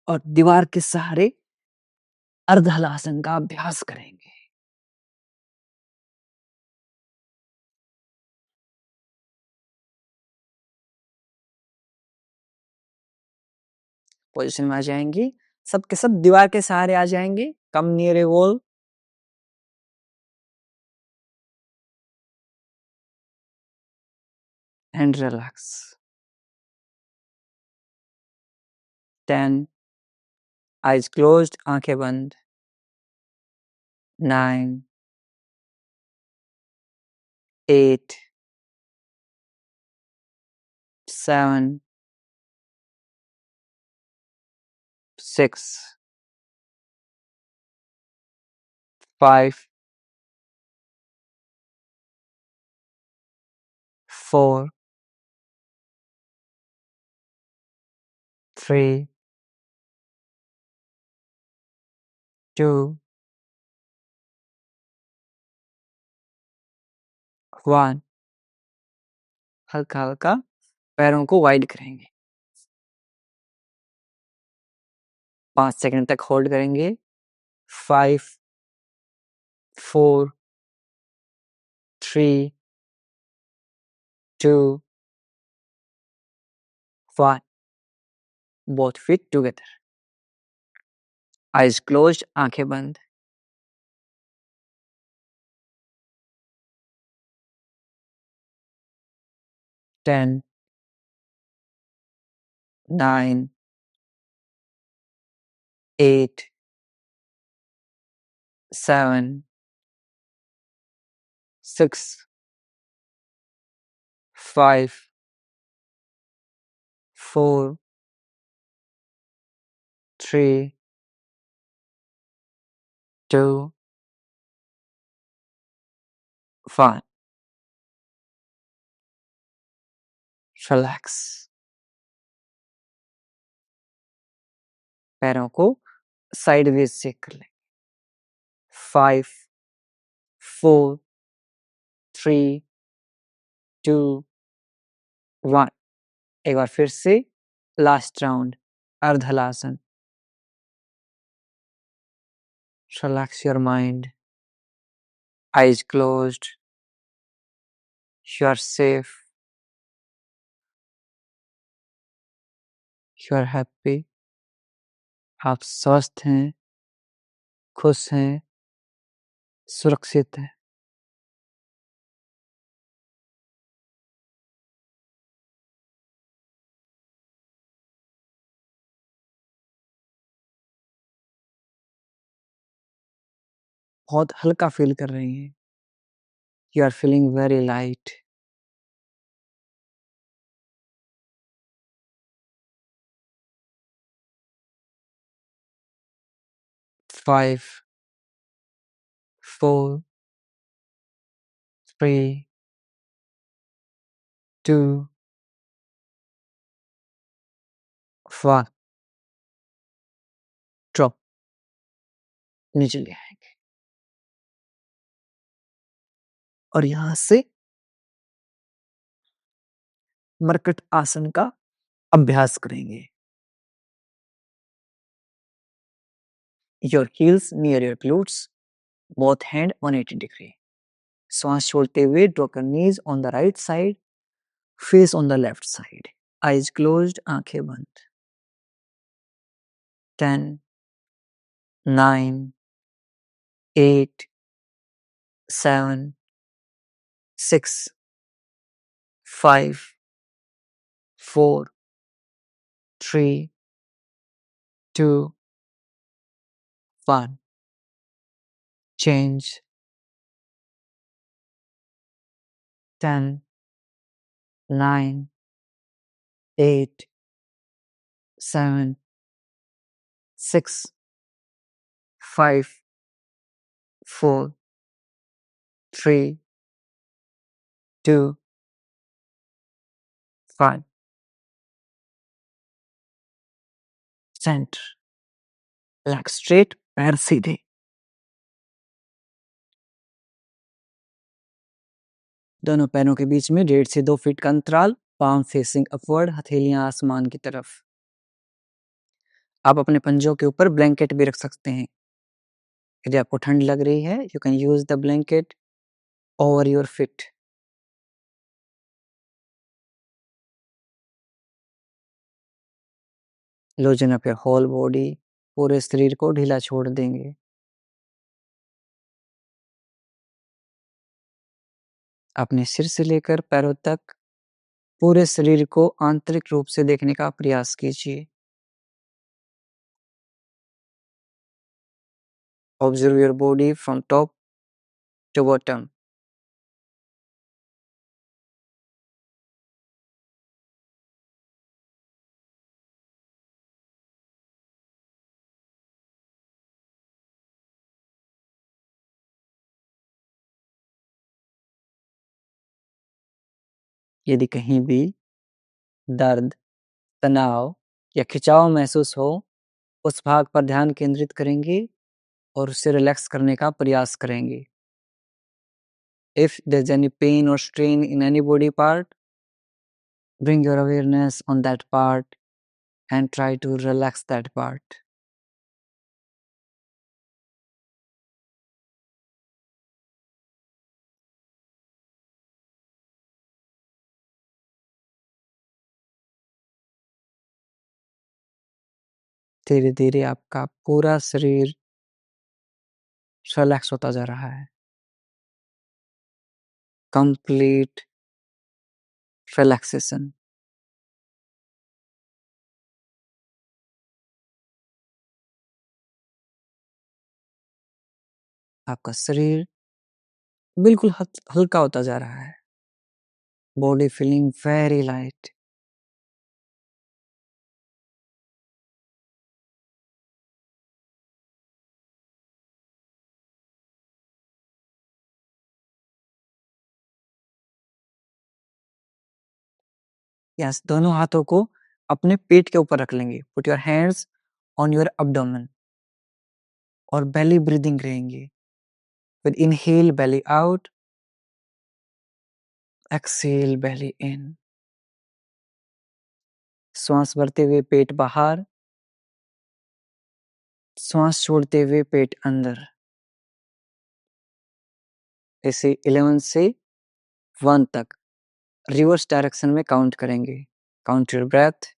और दीवार के सहारे अर्धहलासन का अभ्यास करेंगे। पोजीशन में आ जाएंगे। सब के सब दीवार के सहारे आ जाएंगे। Come near A wall and relax. 10, eyes closed, आंखें बंद। 9, 8, 7, 6, 5, 4, 3, 2, 1। हल्का हल्का पैरों को वाइड करेंगे। 5 सेकंड तक होल्ड करेंगे। 5 4 3 2 1 both feet together, eyes closed, आंखें बंद। 10 9 8 7 6 5 4 3 2 1 रिलैक्स। पैरों को साइडवेज से कर लें। 5 4 3 2 1। एक बार फिर से लास्ट राउंड, अर्धलासन। Relax your mind, eyes closed, you are safe, you are happy, आप स्वस्थ हैं, खुश हैं, सुरक्षित हैं। बहुत हल्का फील कर रही हैं। You are feeling very light. Five, 4 3 2 1 drop, नीचे ले आएंगे और यहां से मरकट आसन का अभ्यास करेंगे। Your heels near your glutes, both hand 180 degree. श्वास छोड़ते हुए drop your knees on the right side, face on the left side. Eyes closed, आंखें बंद। 10 9 8 7 6 5 4 3 2 1 change। 10 9 8 7 6 5 4 3 2 1 center। लेग स्ट्रेट, पैर सीधे। दोनों पैरों के बीच में 1.5 से 2 फीट का अंतराल, पाम फेसिंग अपवर्ड, हथेलियां आसमान की तरफ। आप अपने पंजों के ऊपर ब्लैंकेट भी रख सकते हैं। यदि आपको ठंड लग रही है, you can use the blanket over your feet. Loosen up your whole body, पूरे शरीर को ढीला छोड़ देंगे। अपने सिर से लेकर पैरों तक पूरे शरीर को आंतरिक रूप से देखने का प्रयास कीजिए। Observe your body from top to bottom. यदि कहीं भी दर्द, तनाव या खिंचाव महसूस हो, उस भाग पर ध्यान केंद्रित करेंगे और उसे रिलैक्स करने का प्रयास करेंगे। If there's any pain or strain in any body part, bring your awareness on that part and try to relax that part. धीरे धीरे आपका पूरा शरीर रिलैक्स होता जा रहा है। Complete relaxation. आपका शरीर बिल्कुल हल्का होता जा रहा है। Body feeling very light. Yes, दोनों हाथों को अपने पेट के ऊपर रख लेंगे। Put your hands on your abdomen और बेली ब्रीदिंग रहेंगे। With inhale belly out, exhale belly in. श्वास भरते हुए पेट बाहर, श्वास छोड़ते हुए पेट अंदर। ऐसे 11 से 1 तक रिवर्स डायरेक्शन में काउंट करेंगे। Count your breath.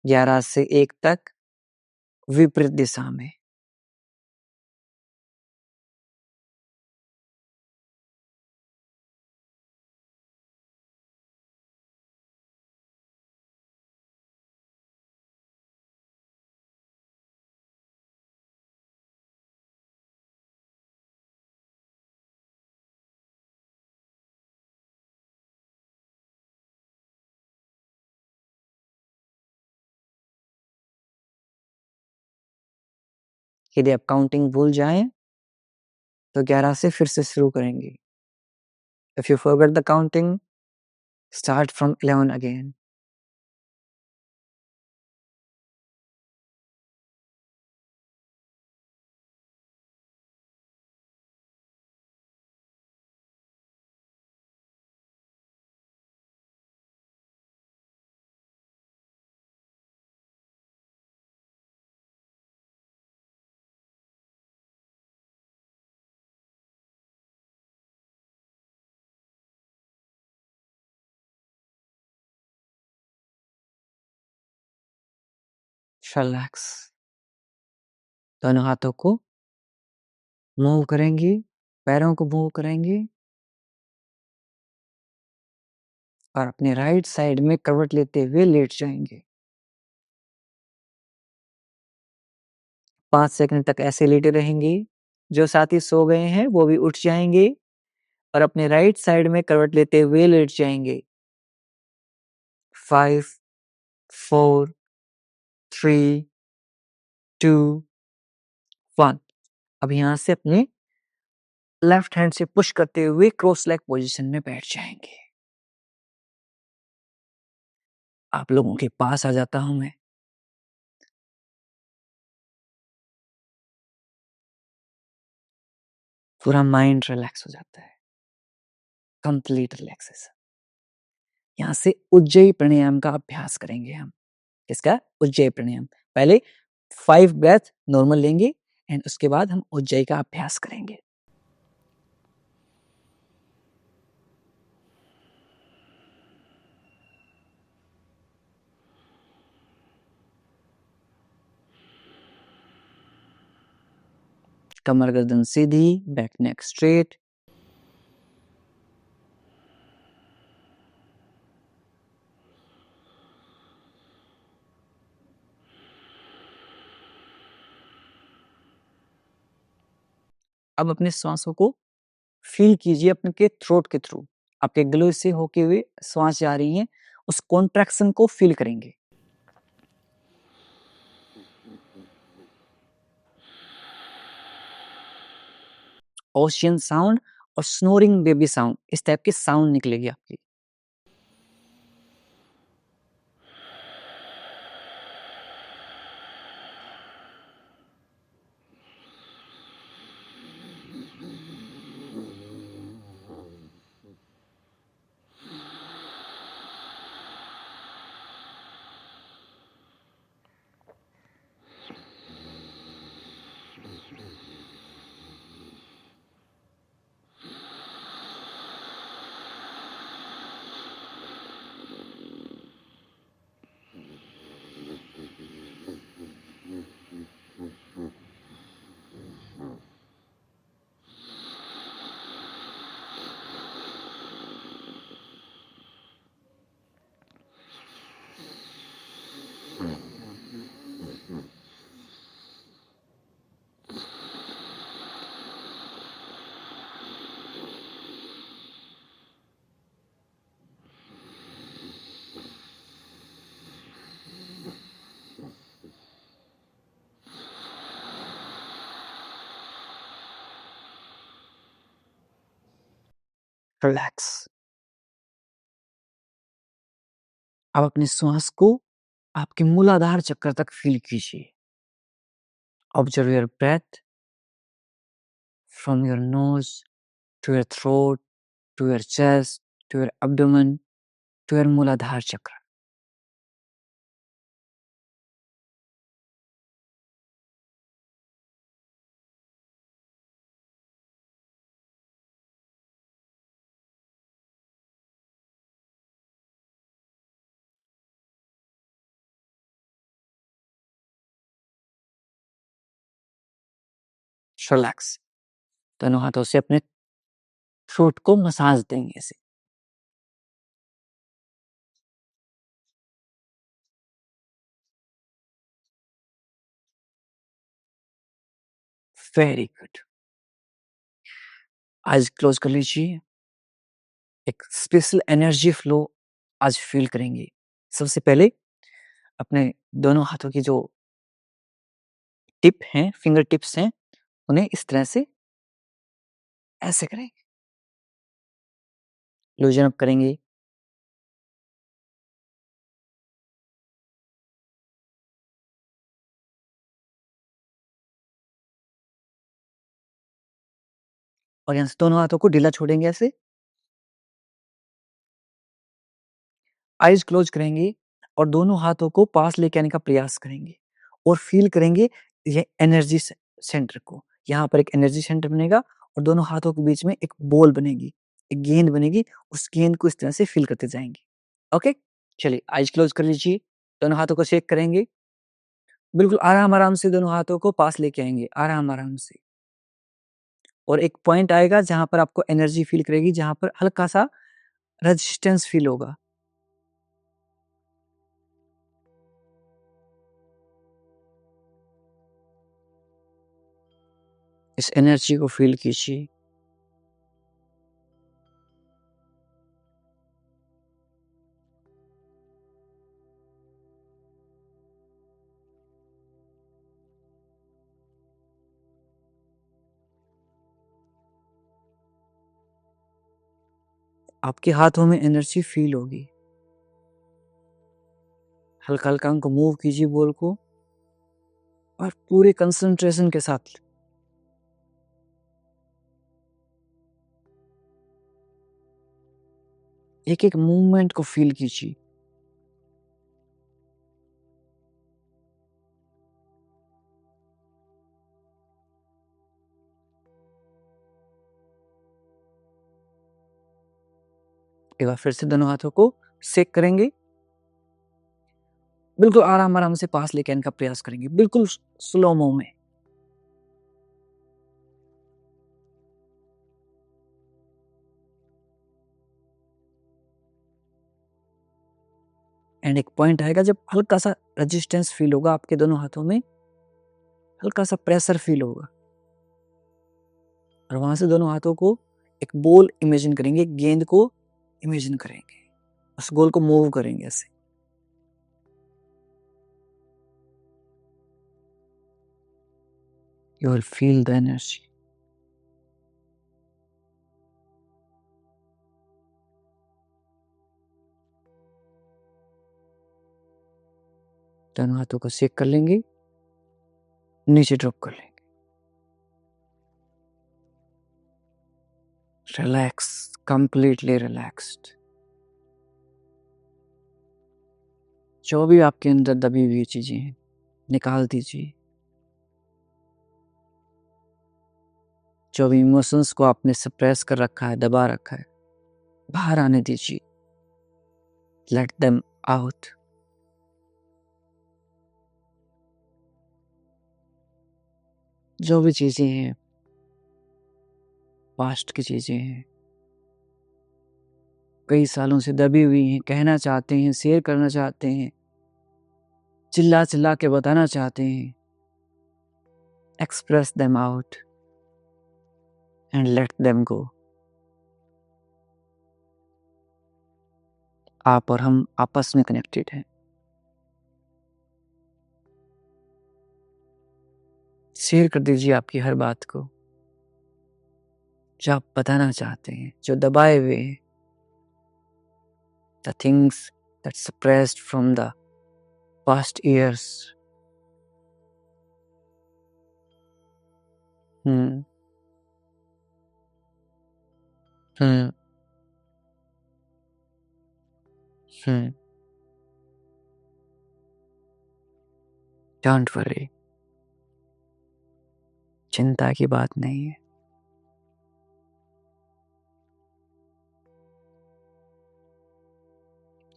11 से 1 तक विपरीत दिशा में। यदि आप काउंटिंग भूल जाएं तो 11 से फिर से शुरू करेंगे। If you forget the counting, start from 11 again. Relax. दोनों हाथों को मूव करेंगे, पैरों को मूव करेंगे और अपने राइट साइड में करवट लेते हुए लेट जाएंगे। 5 सेकंड तक ऐसे लेटे रहेंगे। जो साथी सो गए हैं वो भी उठ जाएंगे और अपने राइट साइड में करवट लेते हुए लेट जाएंगे। 5, 4, 3, 2, 1। अब यहाँ से अपने लेफ्ट हैंड से पुश करते हुए क्रॉस लेग पोजीशन में बैठ जाएंगे। आप लोगों के पास आ जाता हूं मैं। पूरा माइंड रिलैक्स हो जाता है। Complete relaxation. यहाँ से उज्जयी प्राणायाम का अभ्यास करेंगे हम। इसका उज्जयी प्राणायाम। पहले 5 ब्रेथ नॉर्मल लेंगे एंड उसके बाद हम उज्जयी का अभ्यास करेंगे। कमर गर्दन सीधी, बैक नेक स्ट्रेट। अब अपने श्वासों को फील कीजिए अपने के थ्रोट के थ्रू। आपके गले से होके हुए श्वास जा रही है, उस कॉन्ट्रैक्शन को फील करेंगे। ओशियन साउंड और स्नोरिंग बेबी साउंड, इस टाइप की साउंड निकलेगी आपकी। रिलैक्स। अब अपनी श्वास को आपके मूलाधार चक्र तक फील कीजिए। Observe your breath from your nose to your throat to your chest to your abdomen to your muladhara chakra. Relax. दोनों हाथों से अपने थ्रोट को मसाज देंगे ऐसे। Very good. आइज क्लोज कर लीजिए। एक स्पेशल एनर्जी फ्लो आज फील करेंगे। सबसे पहले अपने दोनों हाथों की जो टिप हैं, फिंगर टिप्स हैं, उन्हें इस तरह से ऐसे करेंगे, लूजन अप करेंगे। और यहाँ से दोनों हाथों को ढीला छोड़ेंगे ऐसे। आइज क्लोज करेंगे और दोनों हाथों को पास लेके आने का प्रयास करेंगे और फील करेंगे ये एनर्जी सेंटर को। यहाँ पर एक एनर्जी सेंटर बनेगा और दोनों हाथों के बीच में एक बॉल बनेगी, एक गेंद बनेगी। उस गेंद को इस तरह से फील करते जाएंगे। ओके, चलिए आइज क्लोज कर लीजिए। दोनों हाथों को शेक करेंगे। बिल्कुल आराम आराम से दोनों हाथों को पास लेके आएंगे, आराम आराम से। और एक पॉइंट आएगा जहां पर आपको एनर्जी फील करेगी, जहां पर हल्का सा रेजिस्टेंस फील होगा। इस एनर्जी को फील कीजिए। आपके हाथों में एनर्जी फील होगी। हल्का हल्का उनको मूव कीजिए बॉल को और पूरे कंसंट्रेशन के साथ। एक एक मूवमेंट को फील कीजिए। एक बार फिर से दोनों हाथों को सेक करेंगे। बिल्कुल आराम आराम से पास लेके आने का प्रयास करेंगे, बिल्कुल स्लो मो में। एंड एक पॉइंट आएगा जब हल्का सा रेजिस्टेंस फील होगा आपके दोनों हाथों में, हल्का सा प्रेशर फील होगा। और वहां से दोनों हाथों को एक बॉल इमेजिन करेंगे, एक गेंद को इमेजिन करेंगे, उस गोल को मूव करेंगे ऐसे। You will feel the energy. दोनों हाथों को शेक कर लेंगे, नीचे ड्रॉप कर लेंगे। Relax, completely relaxed. जो भी आपके अंदर दबी हुई चीजें हैं, निकाल दीजिए। जो भी इमोशंस को आपने सप्रेस कर रखा है, दबा रखा है, बाहर आने दीजिए। Let them out. जो भी चीजें हैं, पास्ट की चीजें हैं, कई सालों से दबी हुई हैं, कहना चाहते हैं, शेयर करना चाहते हैं, चिल्ला चिल्ला के बताना चाहते हैं, express them out and let them go. आप और हम आपस में कनेक्टेड हैं। शेयर कर दीजिए आपकी हर बात को। जो आप बताना चाहते हैं, जो दबाए हुए हैं, the things that suppressed from the past years. Hmm hmm hmm don't worry, चिंता की बात नहीं है।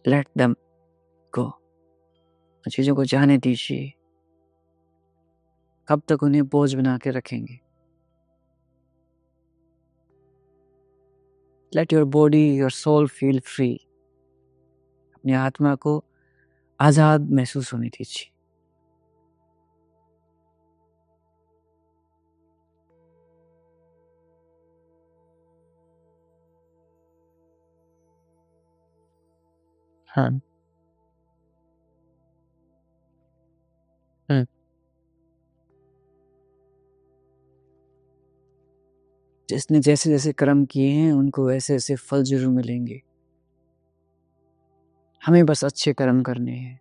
लेट देम गो, चीजों को जाने दीजिए। कब तक उन्हें बोझ बना के रखेंगे? Let your body, your soul feel free. अपनी आत्मा को आजाद महसूस होने दीजिए। हाँ। हम्म जिसने जैसे जैसे कर्म किए हैं उनको वैसे वैसे फल जरूर मिलेंगे। हमें बस अच्छे कर्म करने हैं।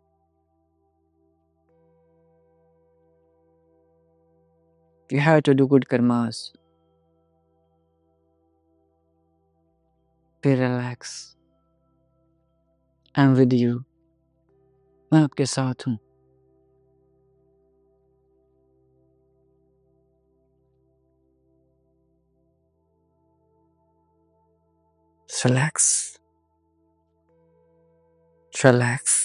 You have to do good karmas. फिर relax. I am with you. मैं आपके साथ हूँ। Relax relax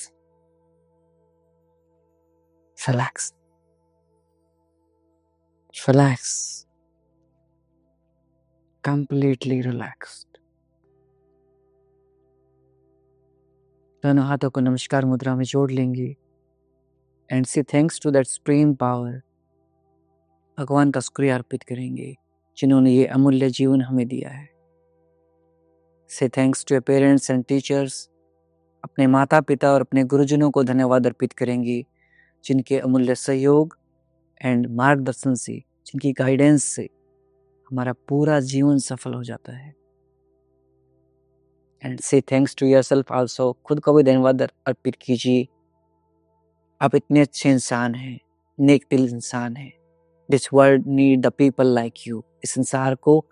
relax relax, completely relaxed. दोनों हाथों को नमस्कार मुद्रा में जोड़ लेंगे and say thanks to that supreme power. भगवान का शुक्रिया अर्पित करेंगे जिन्होंने ये अमूल्य जीवन हमें दिया है। Say thanks to your parents and teachers. अपने माता पिता और अपने गुरुजनों को धन्यवाद अर्पित करेंगे जिनके अमूल्य सहयोग एंड मार्गदर्शन से, जिनकी गाइडेंस से हमारा पूरा जीवन सफल हो जाता है। And say thanks to yourself also. खुद को भी धन्यवाद अर्पित कीजिए। आप इतने अच्छे इंसान हैं, नेक दिल इंसान हैं। This world need the people like you. इस संसार को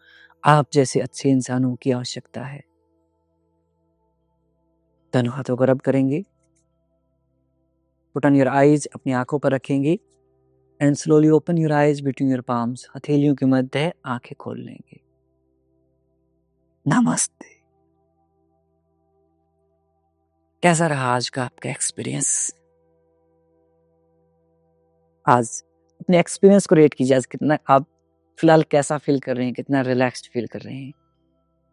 आप जैसे अच्छे इंसानों की आवश्यकता है। दोनों हाथों को रब करेंगे। पुट ऑन योर आईज, अपनी आंखों पर रखेंगे and slowly open your eyes between your palms. हथेलियों के मध्य आंखें खोल लेंगे। नमस्ते। कैसा रहा आज का आपका एक्सपीरियंस? आज अपने एक्सपीरियंस को रेट कीजिए। आज कितना आप फिलहाल कैसा फील कर रहे हैं, कितना रिलैक्स्ड फील कर रहे हैं।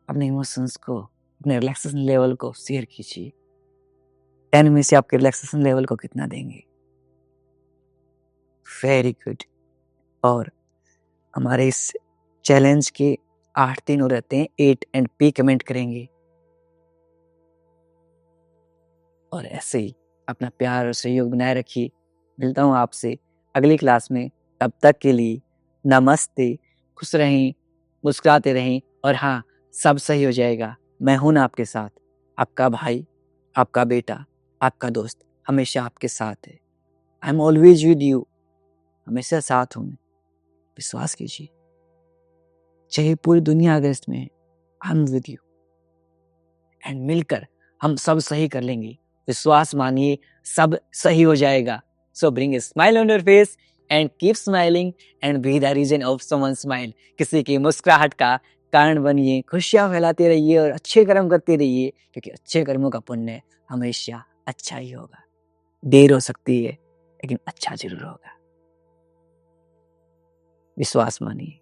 अपने इमोशंस को, अपने रिलैक्सेशन लेवल को शेयर कीजिए। 10 में से आपके रिलैक्सेशन लेवल को कितना देंगे? Very good. और हमारे इस चैलेंज के 8 दिन हो रहते हैं। 8 एंड पी कमेंट करेंगे और ऐसे ही अपना प्यार और सहयोग बनाए रखिए। मिलता हूँ आपसे अगली क्लास में। तब तक के लिए नमस्ते। खुश रहें, मुस्कुराते रहें और हाँ, सब सही हो जाएगा। मैं हूं ना आपके साथ। आपका भाई, आपका बेटा, आपका दोस्त हमेशा आपके साथ है। I am always with you. हमेशा साथ हूं। विश्वास कीजिए, चाहे पूरी दुनिया अगेंस्ट में है, I am with you. And मिलकर हम सब सही कर लेंगे। विश्वास मानिए, सब सही हो जाएगा। So bring a smile on your face and keep smiling and be the reason of someone smile. किसी की मुस्कुराहट का कारण बनिए, खुशियां फैलाते रहिए और अच्छे कर्म करते रहिए, क्योंकि अच्छे कर्मों का पुण्य हमेशा अच्छा ही होगा। देर हो सकती है लेकिन अच्छा जरूर होगा। विश्वास मानिए।